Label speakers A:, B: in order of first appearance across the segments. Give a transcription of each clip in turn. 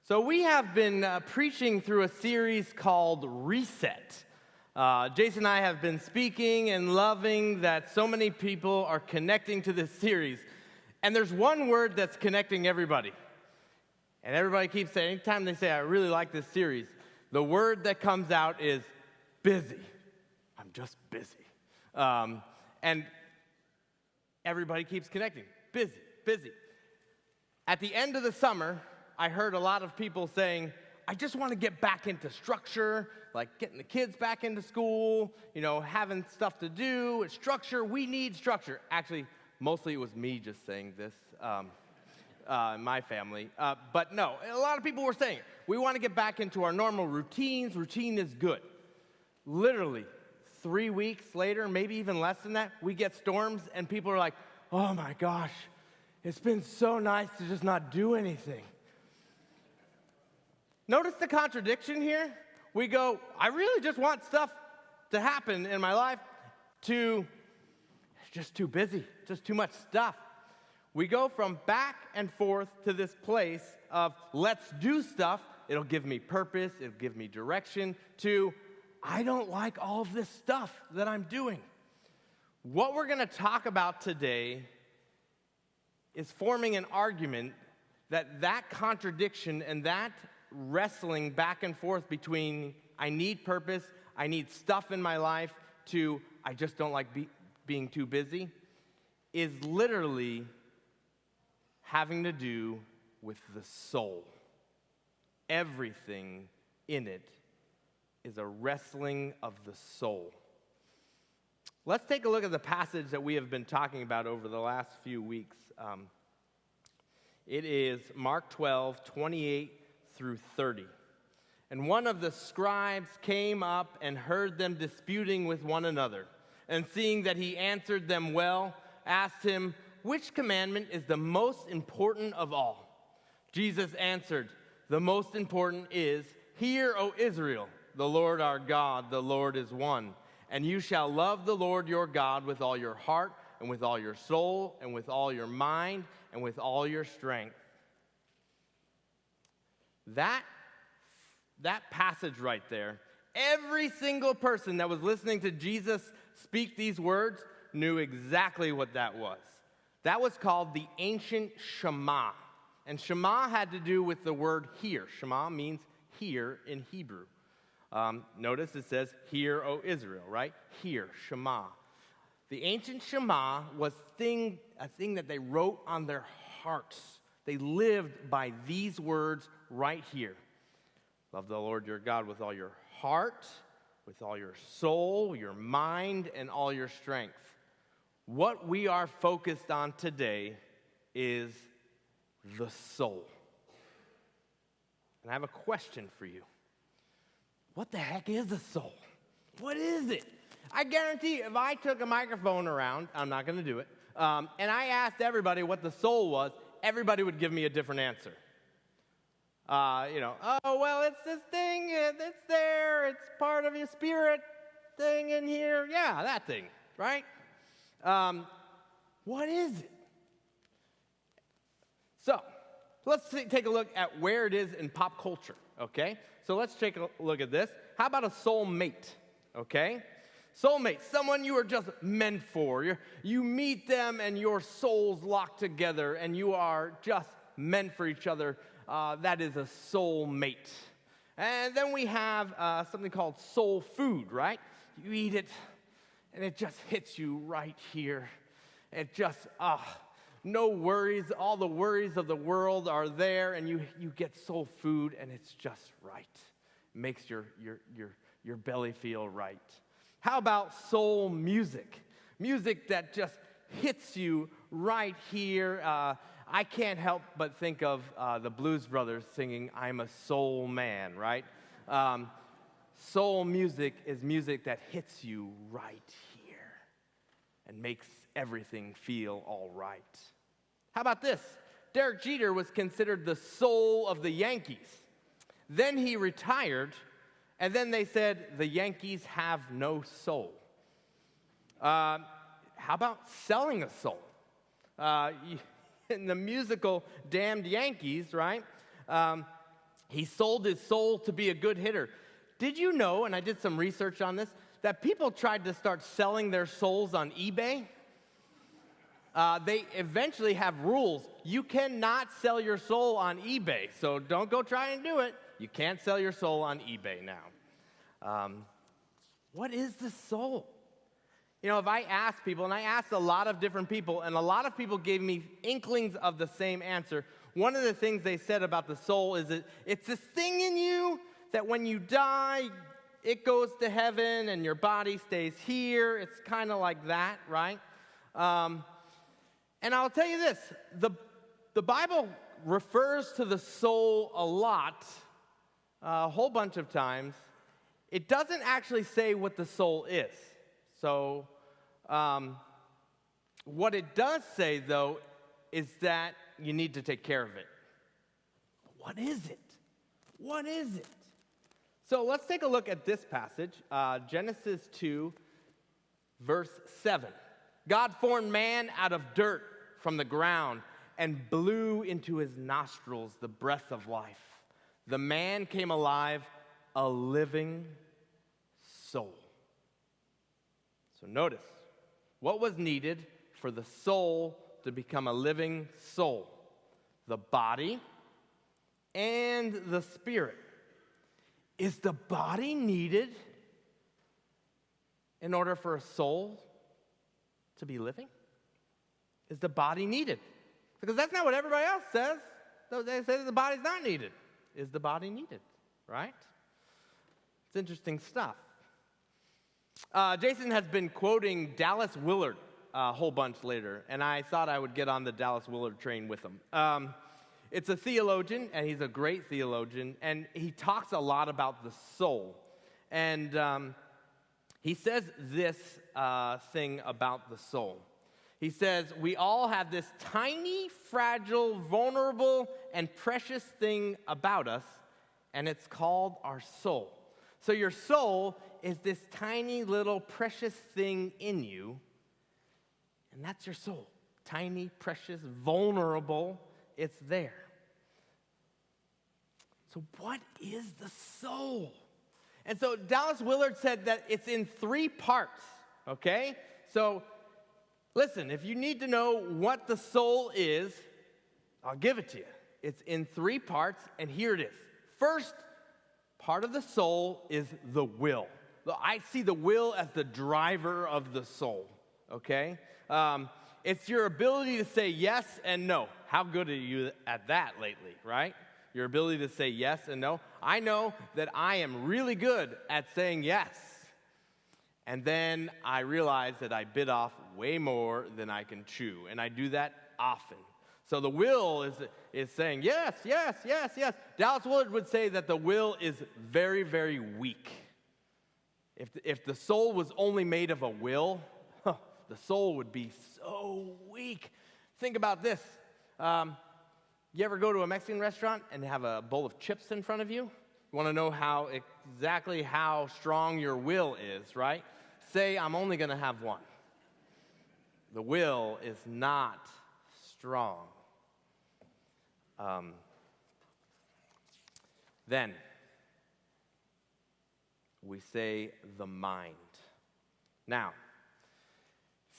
A: So we have been preaching through a series called Reset. Jason and I have been speaking and loving that so many people are connecting to this series. And there's one word that's connecting everybody. And everybody keeps saying, anytime they say, I really like this series, the word that comes out is busy. I'm just busy. And everybody keeps connecting. Busy, busy. At the end of the summer, I heard a lot of people saying, I just want to get back into structure, like getting the kids back into school, having stuff to do. It's structure. We need structure. Actually, mostly it was me just saying this in my family. But no, a lot of people were saying it. We want to get back into our normal routines. Routine is good. Literally, 3 weeks later, maybe even less than that, we get storms, and people are like, oh my gosh, it's been so nice to just not do anything. Notice the contradiction here? We go, I really just want stuff to happen in my life, to it's just too busy, just too much stuff. We go from back and forth to this place of let's do stuff, it'll give me purpose, it'll give me direction, to I don't like all of this stuff that I'm doing. What we're going to talk about today is forming an argument that contradiction and that wrestling back and forth between I need purpose, I need stuff in my life, to I just don't like being too busy, is literally having to do with the soul. Everything in it is a wrestling of the soul. Let's take a look at the passage that we have been talking about over the last few weeks. It is Mark 12, 28 through 30. And one of the scribes came up and heard them disputing with one another. And seeing that he answered them well, asked him, which commandment is the most important of all? Jesus answered, the most important is, hear, O Israel, the Lord our God, the Lord is one. And you shall love the Lord your God with all your heart, and with all your soul, and with all your mind, and with all your strength. That passage right there, every single person that was listening to Jesus speak these words knew exactly what that was. That was called the ancient Shema. And Shema had to do with the word hear. Shema means hear in Hebrew. Notice it says, hear, O Israel, right? Hear, Shema. The ancient Shema was a thing that they wrote on their hearts. They lived by these words right here. Love the Lord your God with all your heart, with all your soul, your mind, and all your strength. What we are focused on today is the soul. And I have a question for you. What the heck is a soul? What is it? I guarantee if I took a microphone around, I'm not going to do it, and I asked everybody what the soul was, everybody would give me a different answer. Oh, well, it's this thing, it's there, it's part of your spirit thing in here. Yeah, that thing, right? What is it? So, let's take a look at where it is in pop culture, okay? So let's take a look at this. How about a soulmate, okay? Soulmate, someone you are just meant for. You meet them and your souls lock together and you are just meant for each other. That is a soulmate. And then we have something called soul food, right? You eat it and it just hits you right here. It just, no worries. All the worries of the world are there and you get soul food and it's just right. It makes your belly feel right. How about soul music? Music that just hits you right here. I can't help but think of the Blues Brothers singing, I'm a soul man, right? Soul music is music that hits you right here and makes everything feel all right. How about this? Derek Jeter was considered the soul of the Yankees. Then he retired, and then they said the Yankees have no soul. How about selling a soul? In the musical Damned Yankees, right? He sold his soul to be a good hitter. Did you know, and I did some research on this, that people tried to start selling their souls on eBay? They eventually have rules. You cannot sell your soul on eBay, so don't go try and do it. You can't sell your soul on eBay now. What is the soul? You know, if I ask people, and I asked a lot of different people, and a lot of people gave me inklings of the same answer, one of the things they said about the soul is that it's this thing in you that when you die, it goes to heaven and your body stays here. It's kind of like that, right? And I'll tell you this, the Bible refers to the soul a lot, a whole bunch of times. It doesn't actually say what the soul is. So what it does say, though, is that you need to take care of it. What is it? What is it? So let's take a look at this passage, Genesis 2, verse 7. God formed man out of dirt from the ground and blew into his nostrils the breath of life. The man came alive, a living soul. So notice, what was needed for the soul to become a living soul? The body and the spirit. Is the body needed in order for a soul to be living? Is the body needed? Because that's not what everybody else says. They say that the body's not needed. Is the body needed? Right? It's interesting stuff. Jason has been quoting Dallas Willard a whole bunch later, and I thought I would get on the Dallas Willard train with him. It's a theologian, and he's a great theologian, and he talks a lot about the soul. And he says this thing about the soul. He says, we all have this tiny, fragile, vulnerable, and precious thing about us, and it's called our soul. So your soul is this tiny little precious thing in you, and that's your soul. Tiny, precious, vulnerable, it's there. So what is the soul? And so Dallas Willard said that it's in 3 parts, okay? So listen, if you need to know what the soul is, I'll give it to you. It's in 3 parts, and here it is. First part of the soul is the will. I see the will as the driver of the soul, okay? It's your ability to say yes and no. How good are you at that lately, right? Your ability to say yes and no. I know that I am really good at saying yes. And then I realize that I bit off way more than I can chew, and I do that often. So the will is saying yes, yes, yes, yes. Dallas Willard would say that the will is very, very weak. If the soul was only made of a will, the soul would be so weak. Think about this. You ever go to a Mexican restaurant and have a bowl of chips in front of you? You want to know exactly how strong your will is, right? Say, I'm only going to have one. The will is not strong. Then we say the mind. Now,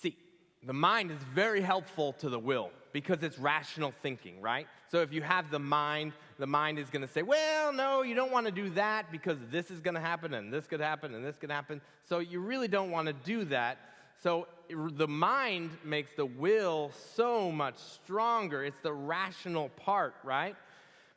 A: see, the mind is very helpful to the will because it's rational thinking, right? So if you have the mind is going to say, well, no, you don't want to do that because this is going to happen and this could happen and this could happen. So you really don't want to do that. So the mind makes the will so much stronger. It's the rational part, right?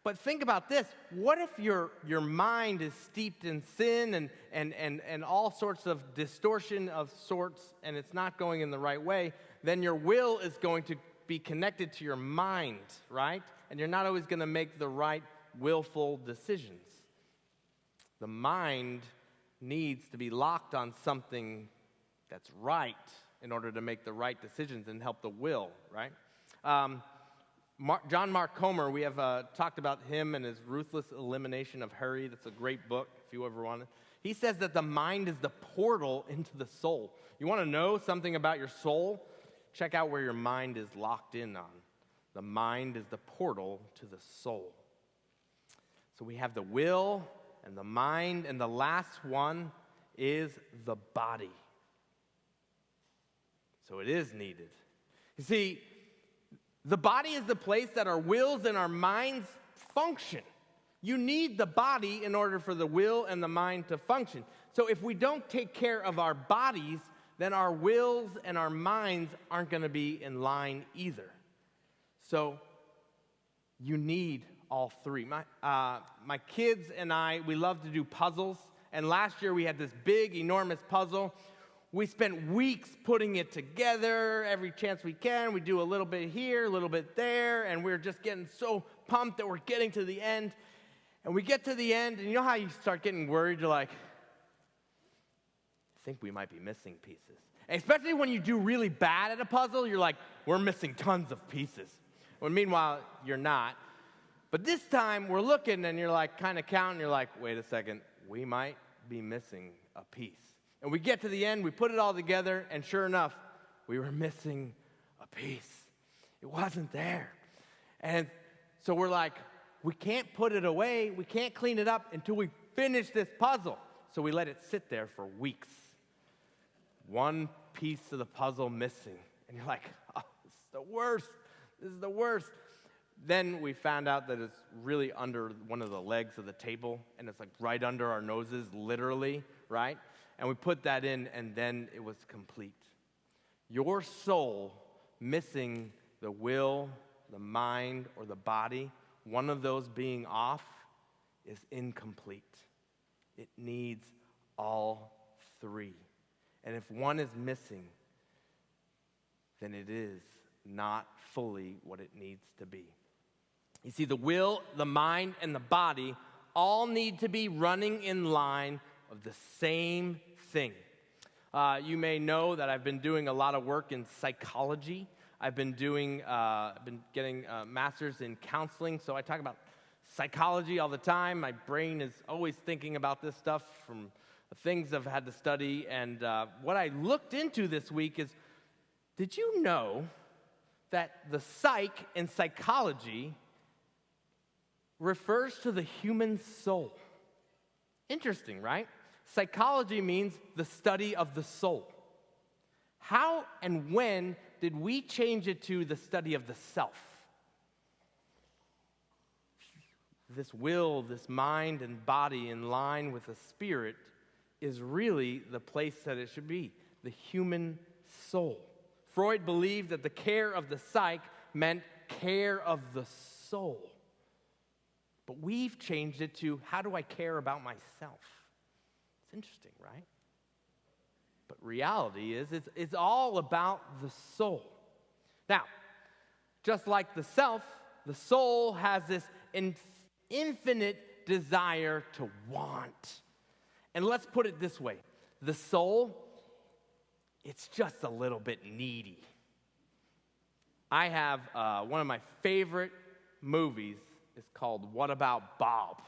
A: But think about this. What if your mind is steeped in sin and all sorts of distortion of sorts, and it's not going in the right way? Then your will is going to be connected to your mind, right? And you're not always going to make the right willful decisions. The mind needs to be locked on something that's right in order to make the right decisions and help the will, right? John Mark Comer, we have talked about him and his Ruthless Elimination of Hurry. That's a great book if you ever want it. He says that the mind is the portal into the soul. You want to know something about your soul? Check out where your mind is locked in on. The mind is the portal to the soul. So we have the will and the mind, and the last one is the body. So it is needed. You see, the body is the place that our wills and our minds function. You need the body in order for the will and the mind to function. So if we don't take care of our bodies, then our wills and our minds aren't going to be in line either. So you need all three. My kids and I, we love to do puzzles. And last year we had this big, enormous puzzle. We spent weeks putting it together every chance we can. We do a little bit here, a little bit there, and we're just getting so pumped that we're getting to the end. And we get to the end, and you know how you start getting worried? You're like, I think we might be missing pieces. And especially when you do really bad at a puzzle, you're like, we're missing tons of pieces. When meanwhile, you're not. But this time, we're looking, and you're like kind of counting. You're like, wait a second, we might be missing a piece. And we get to the end, we put it all together, and sure enough, we were missing a piece. It wasn't there. And so we're like, we can't put it away, we can't clean it up until we finish this puzzle. So we let it sit there for weeks. One piece of the puzzle missing. And you're like, oh, this is the worst. This is the worst. Then we found out that it's really under one of the legs of the table, and it's like right under our noses, literally, right? And we put that in, and then it was complete. Your soul missing the will, the mind, or the body, one of those being off, is incomplete. It needs all three. And if one is missing, then it is not fully what it needs to be. You see, the will, the mind, and the body all need to be running in line of the same thing. You may know that I've been doing a lot of work in psychology. I've been getting a master's in counseling, so I talk about psychology all the time. My brain is always thinking about this stuff from the things I've had to study. And what I looked into this week is, did you know that the psych in psychology refers to the human soul? Interesting, right? Psychology means the study of the soul. How and when did we change it to the study of the self? This will, this mind and body in line with the spirit is really the place that it should be, the human soul. Freud believed that the care of the psyche meant care of the soul. But we've changed it to, how do I care about myself? It's interesting, right? But reality is, it's all about the soul. Now, just like the self, the soul has this infinite desire to want. And let's put it this way. The soul, it's just a little bit needy. I have one of my favorite movies. It's called What About Bob?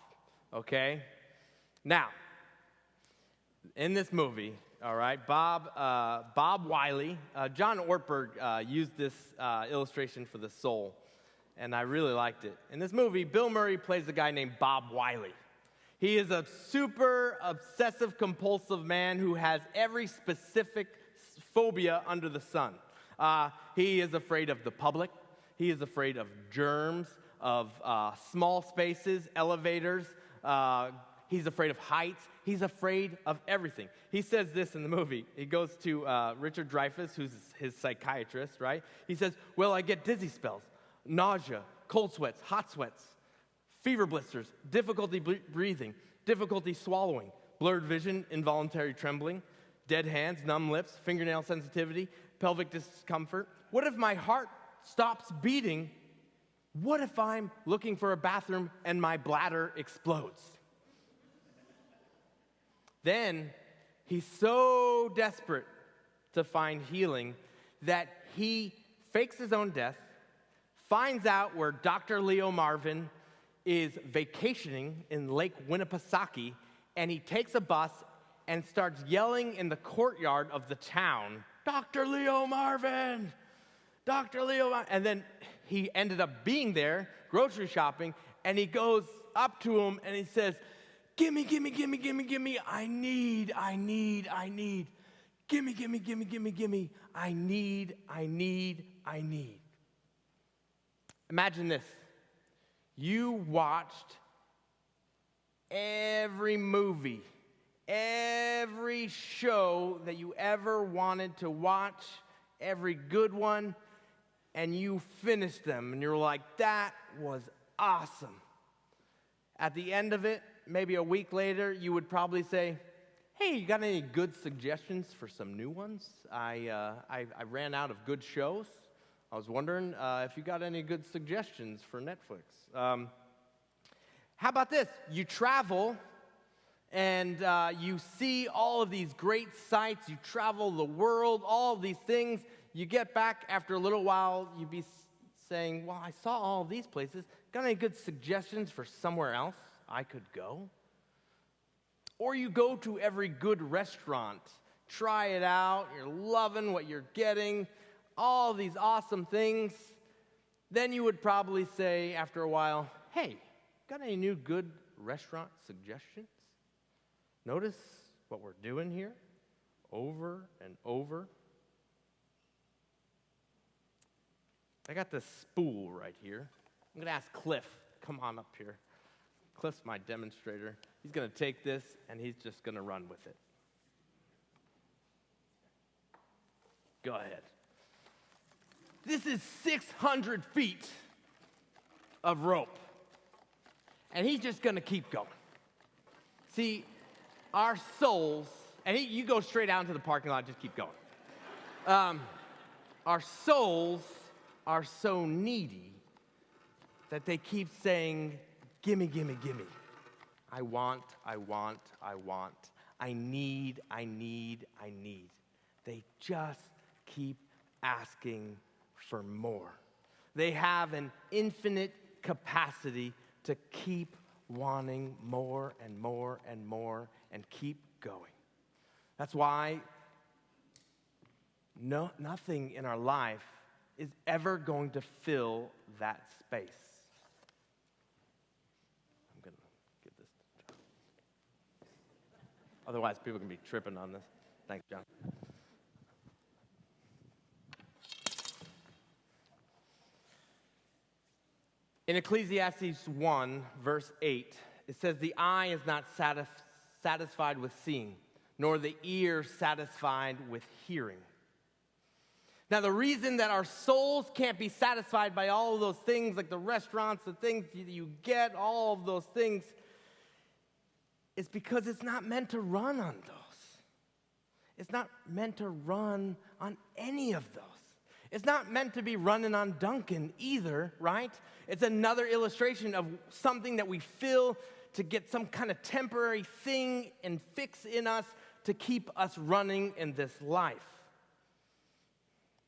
A: Okay? Now, in this movie, all right, Bob Wiley, John Ortberg used this illustration for the soul, and I really liked it. In this movie, Bill Murray plays a guy named Bob Wiley. He is a super obsessive-compulsive man who has every specific phobia under the sun. He is afraid of the public. He is afraid of germs, of small spaces, elevators. He's afraid of heights. He's afraid of everything. He says this in the movie. He goes to Richard Dreyfuss, who's his psychiatrist, right? He says, well, I get dizzy spells, nausea, cold sweats, hot sweats, fever blisters, difficulty breathing, difficulty swallowing, blurred vision, involuntary trembling, dead hands, numb lips, fingernail sensitivity, pelvic discomfort. What if my heart stops beating? What if I'm looking for a bathroom and my bladder explodes? Then he's so desperate to find healing that he fakes his own death, finds out where Dr. Leo Marvin is vacationing in Lake Winnipesaukee, and he takes a bus and starts yelling in the courtyard of the town, Dr. Leo Marvin! Dr. Leo Marvin! And then he ended up being there, grocery shopping, and he goes up to him and he says, gimme, gimme, gimme, gimme, gimme, I need. Gimme, gimme, gimme, gimme, gimme, I need. Imagine this. You watched every movie, every show that you ever wanted to watch, every good one, and you finished them, and you're like, that was awesome. At the end of it, maybe a week later, you would probably say, hey, you got any good suggestions for some new ones? I ran out of good shows. I was wondering if you got any good suggestions for Netflix. How about this? You travel and you see all of these great sights. You travel the world, all of these things. You get back after a little while, you'd be saying, well, I saw all of these places. Got any good suggestions for somewhere else I could go? Or you go to every good restaurant, try it out, you're loving what you're getting, all these awesome things. Then you would probably say after a while, hey, got any new good restaurant suggestions? Notice what we're doing here over and over. I got this spool right here. I'm going to ask Cliff, come on up here. Cliff's my demonstrator. He's going to take this, and he's just going to run with it. Go ahead. This is 600 feet of rope, and he's just going to keep going. See, our souls, and you go straight out into the parking lot, just keep going. Our souls are so needy that they keep saying, gimme, gimme, gimme. I want. I need. They just keep asking for more. They have an infinite capacity to keep wanting more and more and more and keep going. That's why nothing in our life is ever going to fill that space. I'm going to get this to John. Otherwise, people can be tripping on this. Thanks, John. In Ecclesiastes 1, verse 8, it says, the eye is not satisfied with seeing, nor the ear satisfied with hearing. Now, the reason that our souls can't be satisfied by all of those things, like the restaurants, the things you get, all of those things, is because it's not meant to run on those. It's not meant to run on any of those. It's not meant to be running on Dunkin' either, right? It's another illustration of something that we fill to get some kind of temporary thing and fix in us to keep us running in this life.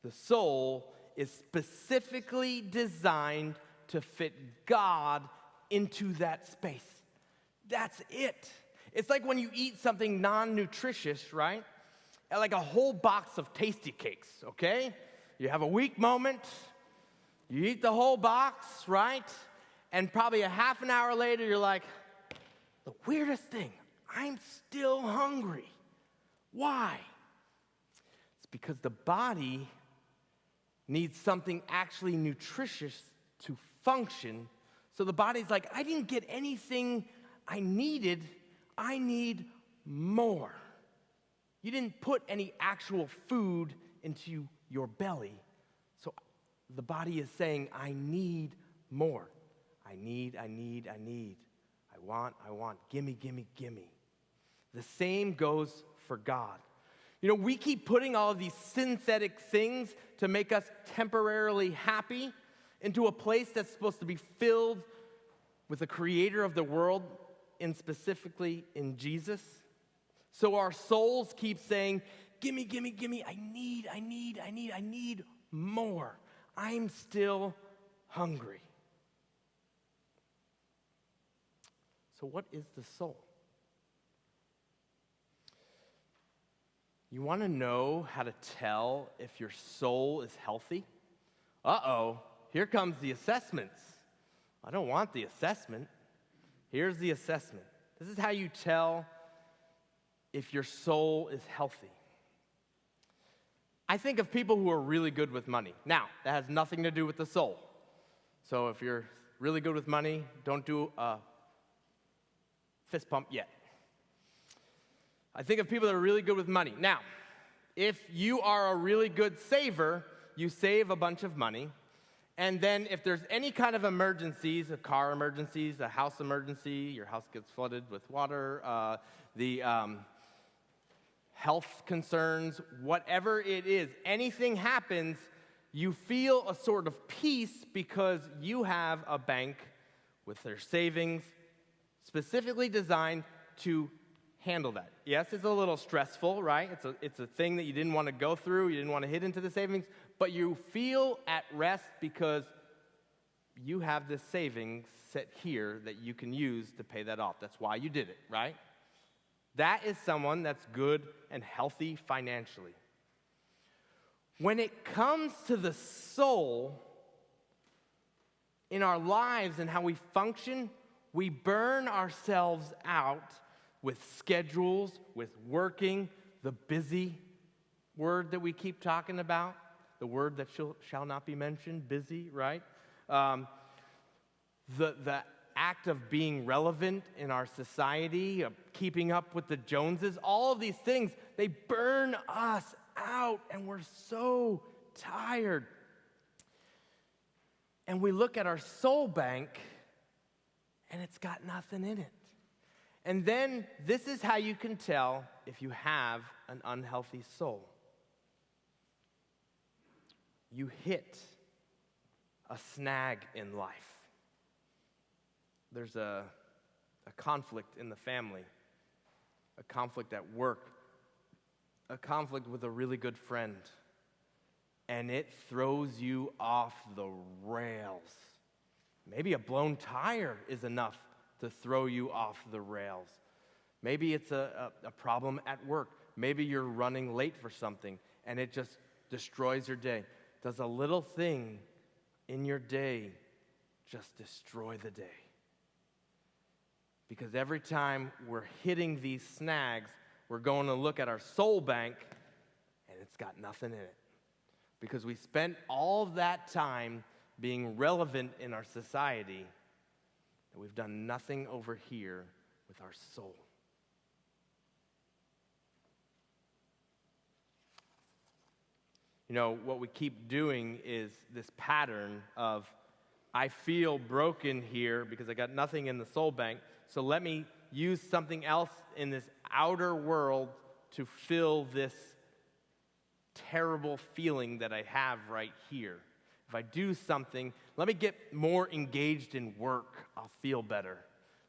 A: The soul is specifically designed to fit God into that space. That's it. It's like when you eat something non-nutritious, right? Like a whole box of Tasty Cakes, okay? You have a weak moment, you eat the whole box, right? And probably a half an hour later, you're like, the weirdest thing, I'm still hungry. Why? It's because the body needs something actually nutritious to function. So the body's like, I didn't get anything I needed, I need more. You didn't put any actual food into your belly. So the body is saying, I need more. I need. I want. Gimme. The same goes for God. You know, we keep putting all of these synthetic things to make us temporarily happy into a place that's supposed to be filled with the creator of the world, and specifically in Jesus. So our souls keep saying, gimme, I need more. I'm still hungry. So what is the soul? You want to know how to tell if your soul is healthy? Uh-oh, here comes the assessments. I don't want the assessment. Here's the assessment. This is how you tell if your soul is healthy. I think of people who are really good with money. Now, that has nothing to do with the soul. So if you're really good with money, don't do a fist pump yet. I think of people that are really good with money. Now, if you are a really good saver, you save a bunch of money. And then if there's any kind of emergencies, a car emergencies, a house emergency, your house gets flooded with water, health concerns, whatever it is, anything happens, you feel a sort of peace because you have a bank with their savings specifically designed to handle that. Yes, it's a little stressful, right? It's a thing that you didn't want to go through, you didn't want to hit into the savings, but you feel at rest because you have this savings set here that you can use to pay that off. That's why you did it, right? That is someone that's good and healthy financially. When it comes to the soul, in our lives and how we function, we burn ourselves out with schedules, with working, the busy word that we keep talking about, the word that shall not be mentioned, busy, right? The act of being relevant in our society, of keeping up with the Joneses, all of these things, they burn us out, and we're so tired. And we look at our soul bank, and it's got nothing in it. And then this is how you can tell if you have an unhealthy soul. You hit a snag in life. There's a conflict in the family, a conflict at work, a conflict with a really good friend, and it throws you off the rails. Maybe a blown tire is enough to throw you off the rails. Maybe it's a problem at work. Maybe you're running late for something, and it just destroys your day. Does a little thing in your day just destroy the day? Because every time we're hitting these snags, we're going to look at our soul bank, and it's got nothing in it. Because we spent all of that time being relevant in our society, and we've done nothing over here with our soul. You know, what we keep doing is this pattern of, I feel broken here because I got nothing in the soul bank, so let me use something else in this outer world to fill this terrible feeling that I have right here. If I do something, let me get more engaged in work, I'll feel better.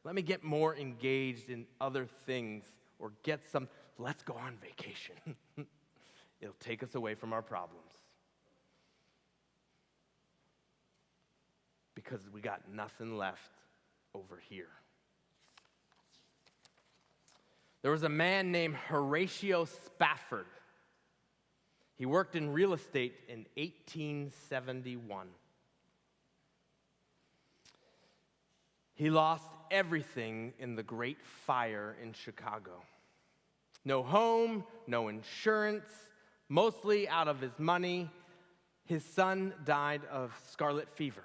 A: Let me get more engaged in other things, or let's go on vacation. It'll take us away from our problems. Because we got nothing left over here. There was a man named Horatio Spafford. He worked in real estate in 1871. He lost everything in the Great Fire in Chicago. No home, no insurance, mostly out of his money. His son died of scarlet fever.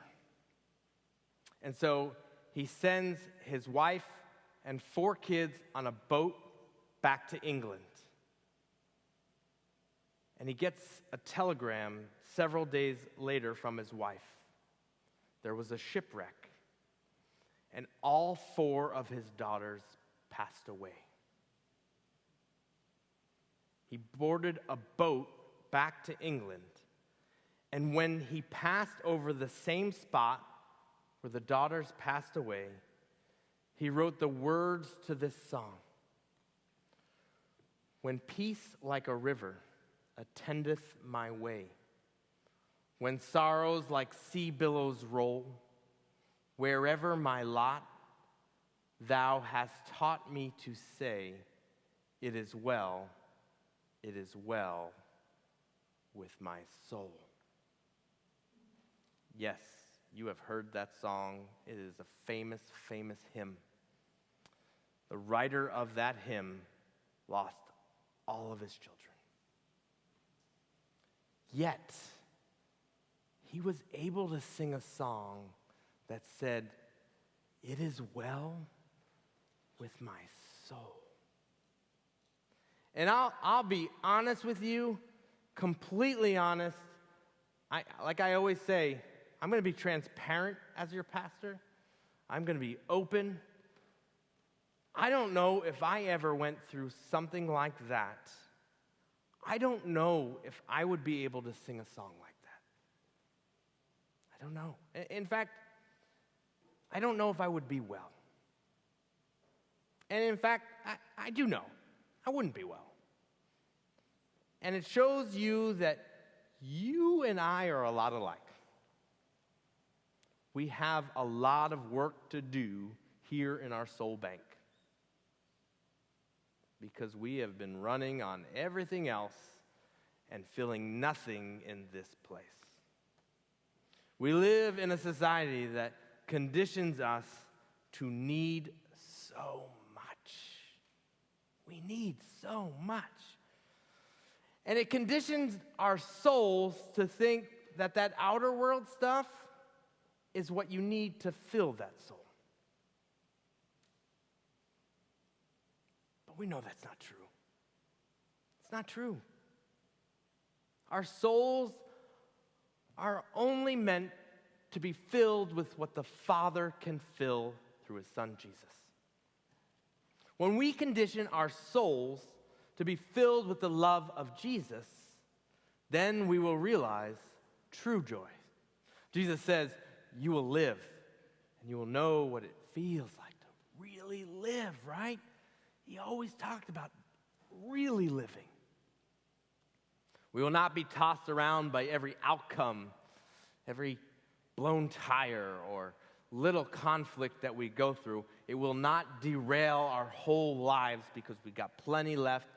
A: And so he sends his wife and 4 kids on a boat back to England. And he gets a telegram several days later from his wife. There was a shipwreck, and all 4 of his daughters passed away. He boarded a boat back to England, and when he passed over the same spot where the daughters passed away, he wrote the words to this song. When peace like a river attendeth my way, when sorrows like sea billows roll, wherever my lot, thou hast taught me to say, it is well with my soul. Yes, you have heard that song. It is a famous, famous hymn. The writer of that hymn lost all of his children. Yet, he was able to sing a song that said, "It is well with my soul." And I'll be honest with you, completely honest. Like I always say, I'm going to be transparent as your pastor. I'm going to be open. I don't know if I ever went through something like that. I don't know if I would be able to sing a song like that. I don't know. In fact, I don't know if I would be well. And in fact, I do know I wouldn't be well. And it shows you that you and I are a lot alike. We have a lot of work to do here in our soul bank because we have been running on everything else and feeling nothing in this place. We live in a society that conditions us to need so much. We need so much. And it conditions our souls to think that that outer world stuff is what you need to fill that soul. But we know that's not true. It's not true. Our souls are only meant to be filled with what the Father can fill through his Son, Jesus. When we condition our souls to be filled with the love of Jesus, then we will realize true joy. Jesus says, you will live, and you will know what it feels like to really live, right? He always talked about really living. We will not be tossed around by every outcome, every blown tire, or little conflict that we go through. It will not derail our whole lives because we've got plenty left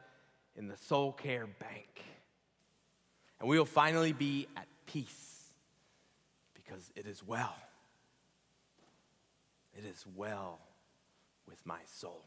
A: in the soul care bank. And we will finally be at peace because it is well. It is well with my soul.